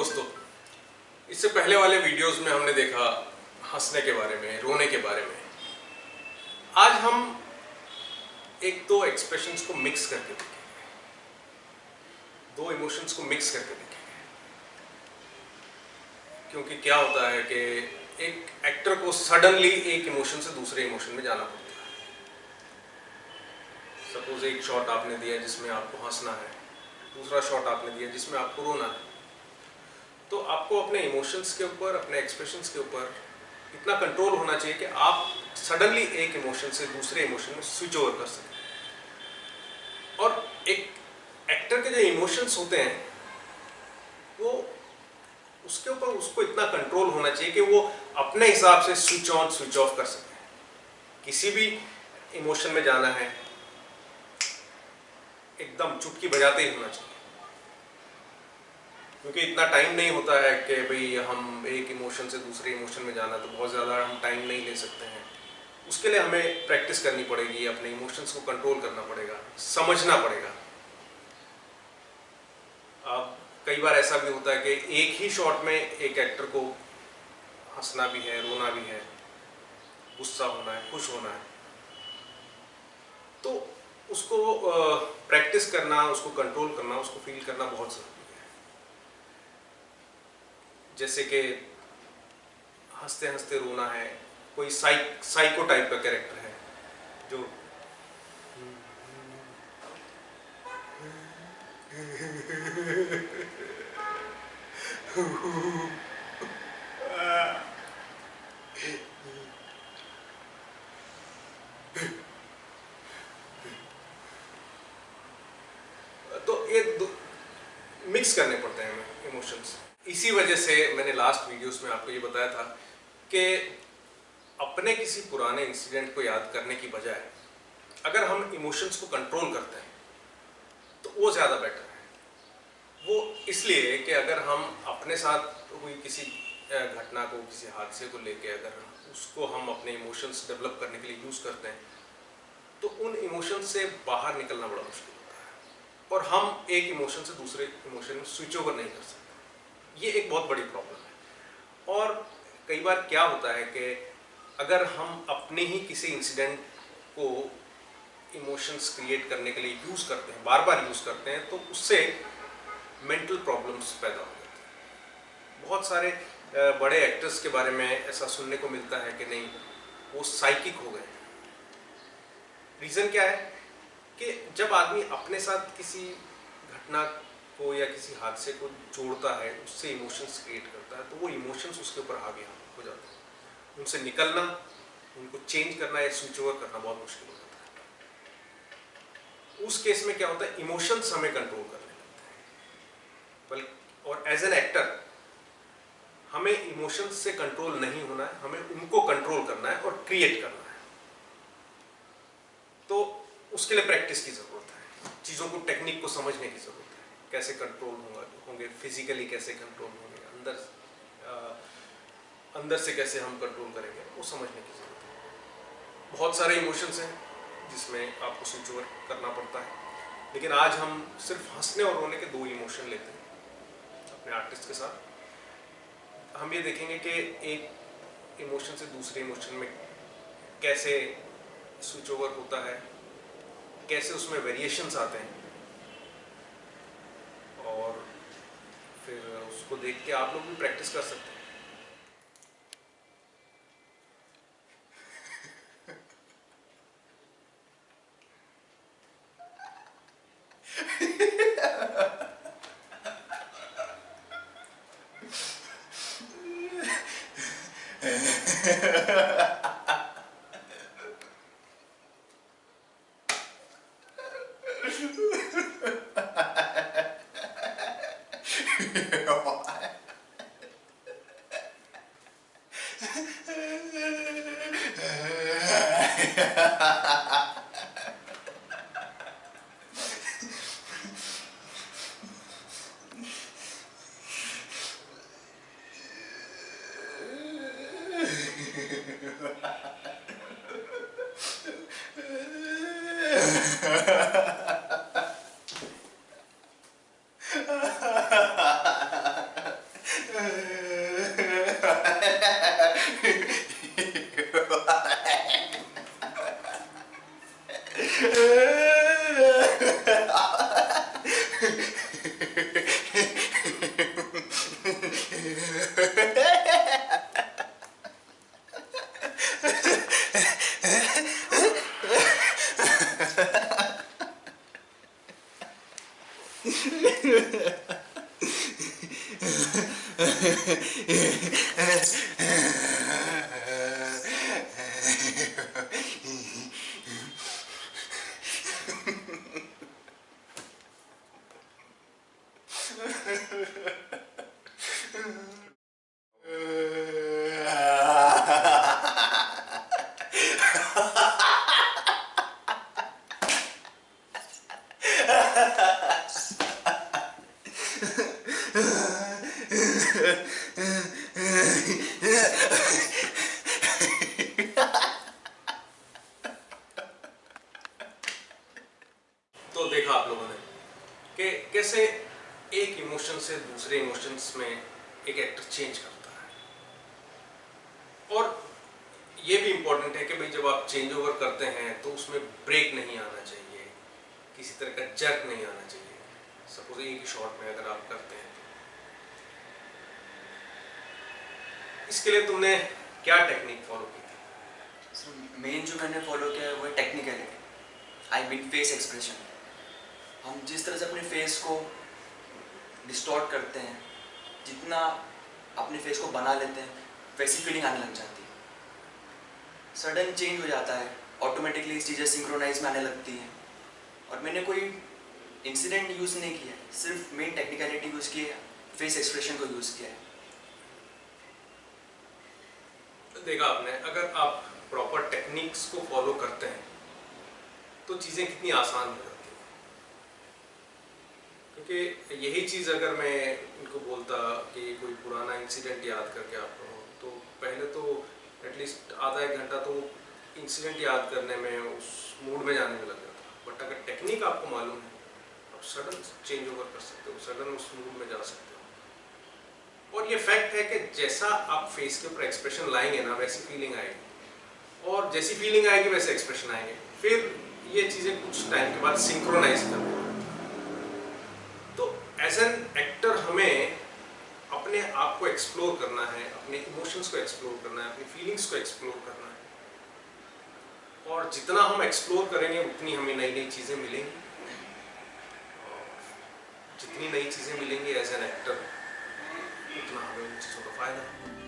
दोस्तों, इससे पहले वाले वीडियोस में हमने देखा हंसने के बारे में, रोने के बारे में। आज हम एक दो एक्सप्रेशंस को मिक्स करके देखेंगे, दो इमोशंस को मिक्स करके देखेंगे। क्योंकि क्या होता है कि एक एक्टर को सडनली एक इमोशन से दूसरे इमोशन में जाना पड़ता है। सपोज एक शॉट आपने दिया जिसमें आपको हंसना है, दूसरा शॉट आपने दिया जिसमें आपको रोना है। तो आपको अपने इमोशंस के ऊपर, अपने एक्सप्रेशंस के ऊपर इतना कंट्रोल होना चाहिए कि आप सडनली एक इमोशन से दूसरे इमोशन में स्विच ओवर कर सकें। और एक एक्टर के जो इमोशंस होते हैं वो उसके ऊपर उसको इतना कंट्रोल होना चाहिए कि वो अपने हिसाब से स्विच ऑन स्विच ऑफ कर सके। किसी भी इमोशन में जाना है एकदम चुटकी बजाते ही होना चाहिए, क्योंकि इतना टाइम नहीं होता है कि भाई हम एक इमोशन से दूसरे इमोशन में जाना, तो बहुत ज़्यादा हम टाइम नहीं ले सकते हैं। उसके लिए हमें प्रैक्टिस करनी पड़ेगी, अपने इमोशंस को कंट्रोल करना पड़ेगा, समझना पड़ेगा। अब कई बार ऐसा भी होता है कि एक ही शॉट में एक एक्टर को हंसना भी है, रोना भी है, गुस्सा होना है, खुश होना है। तो उसको प्रैक्टिस करना, उसको कंट्रोल करना, उसको फील करना बहुत ज़रूरी है। जैसे कि हंसते हंसते रोना है, कोई साइको टाइप का कैरेक्टर है जो तो ये मिक्स करने पड़ते हैं इमोशंस। इसी वजह से मैंने लास्ट वीडियोस में आपको ये बताया था कि अपने किसी पुराने इंसिडेंट को याद करने की बजाय अगर हम इमोशंस को कंट्रोल करते हैं तो वो ज़्यादा बेटर है। वो इसलिए कि अगर हम अपने साथ हुई किसी घटना को, किसी हादसे को लेके अगर उसको हम अपने इमोशंस डेवलप करने के लिए यूज़ करते हैं तो उन इमोशंस से बाहर निकलना बड़ा मुश्किल होता है और हम एक इमोशन से दूसरे इमोशन में स्विच ओवर नहीं कर सकते। ये एक बहुत बड़ी प्रॉब्लम है। और कई बार क्या होता है कि अगर हम अपने ही किसी इंसिडेंट को इमोशंस क्रिएट करने के लिए यूज़ करते हैं, बार बार यूज़ करते हैं, तो उससे मेंटल प्रॉब्लम्स पैदा हो जाती हैं। बहुत सारे बड़े एक्टर्स के बारे में ऐसा सुनने को मिलता है कि नहीं, वो साइकिक हो गए। रीज़न क्या है कि जब आदमी अपने साथ किसी घटना को या किसी हादसे को जोड़ता है, उससे इमोशंस क्रिएट करता है, तो वो इमोशंस उसके ऊपर हावी हो जाते हैं। उनसे निकलना, उनको चेंज करना या स्विच ओवर करना बहुत मुश्किल हो जाता है। उस केस में क्या होता है, इमोशंस हमें कंट्रोल करने लगते हैं। और एज एन एक्टर हमें इमोशंस से कंट्रोल नहीं होना है, हमें उनको कंट्रोल करना है और क्रिएट करना है। तो उसके लिए प्रैक्टिस की ज़रूरत है, चीज़ों को, टेक्निक को समझने की ज़रूरत है। कैसे कंट्रोल होंगे फिजिकली, कैसे कंट्रोल होंगे अंदर से कैसे हम कंट्रोल करेंगे, वो समझने की ज़रूरत है। बहुत सारे इमोशंस हैं जिसमें आपको स्विच ओवर करना पड़ता है, लेकिन आज हम सिर्फ हंसने और रोने के दो इमोशन लेते हैं अपने आर्टिस्ट के साथ। हम ये देखेंगे कि एक इमोशन से दूसरे इमोशन में कैसे स्विच ओवर होता है, कैसे उसमें वेरिएशंस आते हैं, और फिर उसको देख के आप लोग भी प्रैक्टिस कर सकते हैं। तो देखा आप लोगों ने कि कैसे एक इमोशन से दूसरे इमोशंस में एक एक्टर चेंज करता है। और ये भी इम्पोर्टेंट है कि भाई जब आप चेंज ओवर करते हैं तो उसमें ब्रेक नहीं आना चाहिए, किसी तरह का जर्क नहीं आना चाहिए। सपोज एक ही शॉट में अगर आप करते हैं तो इसके लिए तुमने क्या टेक्निक फॉलो की थी? मेन जो मैंने फॉलो किया है वो है technicality, I mean face expression. हम जिस तरह से अपने फेस को डिस्टॉर्ट करते हैं, जितना अपने फेस को बना लेते हैं वैसी फीलिंग आने लग जाती है, सडन चेंज हो जाता है, ऑटोमेटिकली चीज़ें सिंक्रोनाइज में आने लगती हैं। और मैंने कोई इंसिडेंट यूज़ नहीं किया है, सिर्फ मेन टेक्निकलिटी यूज़ की है, फेस एक्सप्रेशन को यूज़ किया है। देखा आपने, अगर आप प्रॉपर टेक्निक्स को फॉलो करते हैं तो चीज़ें कितनी आसान हो जाती हैं। क्योंकि यही चीज़ अगर मैं इनको बोलता कि कोई पुराना इंसिडेंट याद करके आप करो, तो पहले तो एटलीस्ट आधा एक घंटा तो इंसिडेंट याद करने में, उस मूड में जाने में लग जाता। बट अगर टेक्निक आपको मालूम है, आप सडन चेंज ओवर कर सकते हो, सडन उस मूड में जा सकते हो। और ये फैक्ट है कि जैसा आप फेस के ऊपर एक्सप्रेशन लाएंगे ना, वैसी फीलिंग आएगी, और जैसी फीलिंग आएगी वैसे एक्सप्रेशन आएंगे। फिर ये चीज़ें कुछ टाइम के बाद सिंक्रोनाइज करनी। तो एज एन एक्टर हमें अपने आप को एक्सप्लोर करना है, अपने इमोशंस को एक्सप्लोर करना है, अपनी फीलिंग्स को एक्सप्लोर करना है। और जितना हम एक्सप्लोर करेंगे उतनी हमें नई नई चीज़ें मिलेंगी, और जितनी नई चीज़ें मिलेंगी एज एन एक्टर उतना हमें उन चीज़ों का फ़ायदा है।